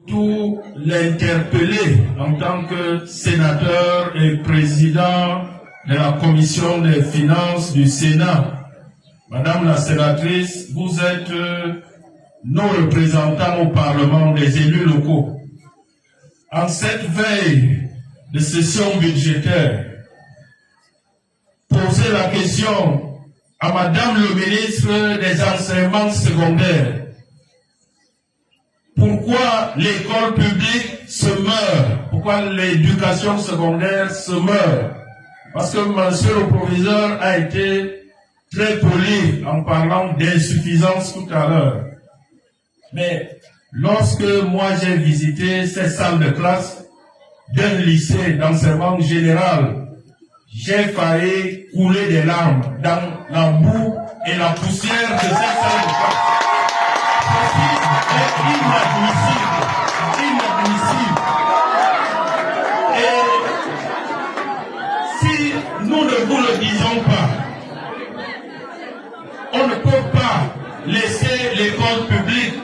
tout l'interpeller en tant que sénateur et président de la commission des finances du Sénat. Madame la sénatrice, vous êtes nos représentants au Parlement des élus locaux. En cette veille de session budgétaire, posez la question à Madame le ministre des enseignements secondaires. Pourquoi l'école publique se meurt? Pourquoi l'éducation secondaire se meurt? Parce que monsieur le proviseur a été très poli en parlant d'insuffisance tout à l'heure. Mais lorsque moi j'ai visité ces salles de classe d'un lycée d'enseignement général, j'ai failli couler des larmes dans la boue et la poussière de ces salles de classe. C'est inadmissible. Inadmissible. Et si nous ne vous le disons pas, on ne peut pas laisser l'école publique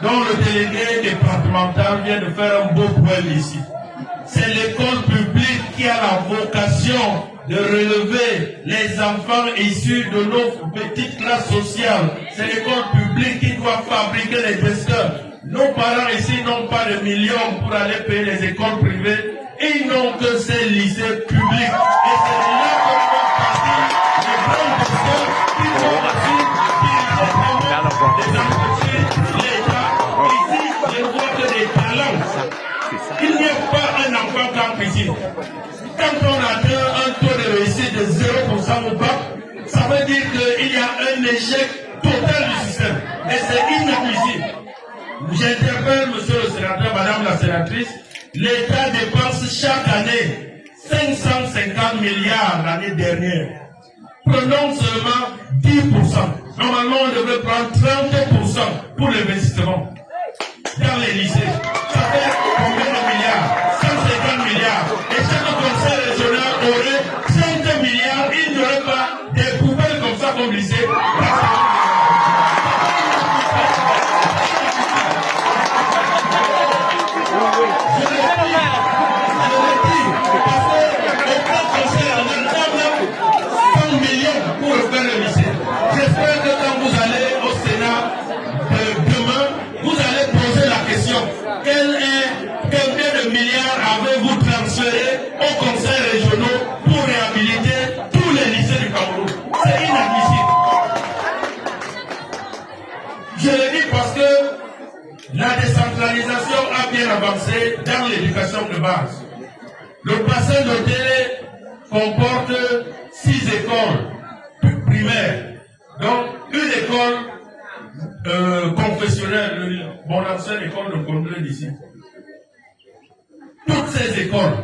dont le délégué départemental vient de faire un beau poème ici. C'est l'école publique qui a la vocation de relever les enfants issus de nos petites classes sociales. C'est l'école publique qui doit fabriquer les testeurs. Nos parents ici n'ont pas de millions pour aller payer les écoles privées. Ils n'ont que ces lycées publics. Et c'est là que vont partir les grands testeurs qui vont assurer des entreprises, l'État. Ici, je ne vois que des talents. Il n'y a pas un enfant camp ici. Quand on atteint un taux de réussite de 0% au bac, ça veut dire qu'il y a un échec total du système. Et c'est inadmissible. J'interpelle monsieur le sénateur, madame la sénatrice, l'État dépense chaque année 550 milliards l'année dernière. Prenons seulement 10%. Normalement, on devrait prendre 30% pour l'investissement dans les lycées. Ça fait combien de milliards? 150 milliards. Et chaque conseil régional aurait 5 milliards. Il n'y aurait pas des poubelles comme ça comme lycée. J'espère que quand vous allez au Sénat demain, vous allez poser la question. Combien de milliards avez-vous transféré aux conseils régionaux pour réhabiliter tous les lycées du Cameroun? C'est inadmissible. Je le dis parce que la décentralisation a bien avancé dans l'éducation de base. Le bassin de Télé comporte 6 écoles primaires. Donc, une école confessionnelle, mon ancienne école de Condé d'ici. Toutes ces écoles,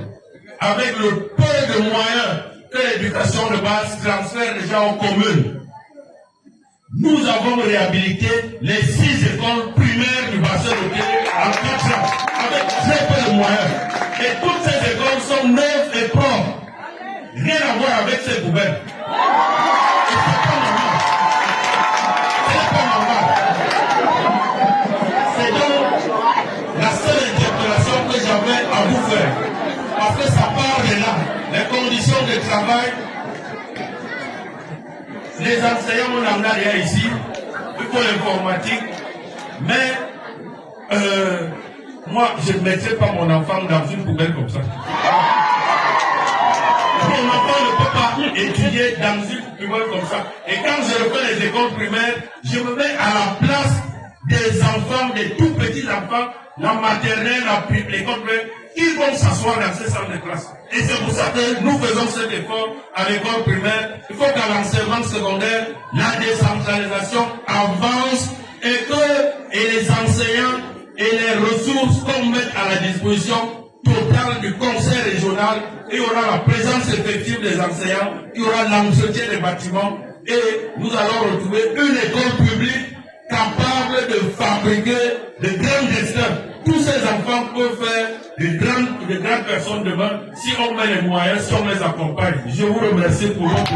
avec le peu de moyens que l'éducation de base transfère déjà aux communes, nous avons réhabilité les 6 écoles primaires du bassin de Télé en 4 ans, avec très peu de moyens. Et toutes ces écoles sont neuves et propres. Rien à voir avec ces poubelles. Et c'est pas normal. C'est pas normal. C'est donc la seule interpellation que j'avais à vous faire. Parce que ça part de là. Les conditions de travail. Les enseignants, on en a rien ici. Il faut l'informatique. Mais moi, je ne mettrai pas mon enfant dans une poubelle comme ça. Mon enfant ne peut pas étudier dans une poubelle comme ça. Et quand je refais les écoles primaires, je me mets à la place des enfants, des tout petits enfants, la maternelle, l'école primaire, ils vont s'asseoir dans ces salles de classe. Et c'est pour ça que nous faisons cet effort à l'école primaire. Il faut qu'à l'enseignement secondaire, la décentralisation avance et les enseignants et les ressources qu'on mette à la disposition totale du conseil régional, il y aura la présence effective des enseignants, il y aura l'entretien des bâtiments et nous allons retrouver une école publique capable de fabriquer de grands destins. Tous ces enfants peuvent faire de grandes personnes demain si on met les moyens, si on les accompagne. Je vous remercie pour votre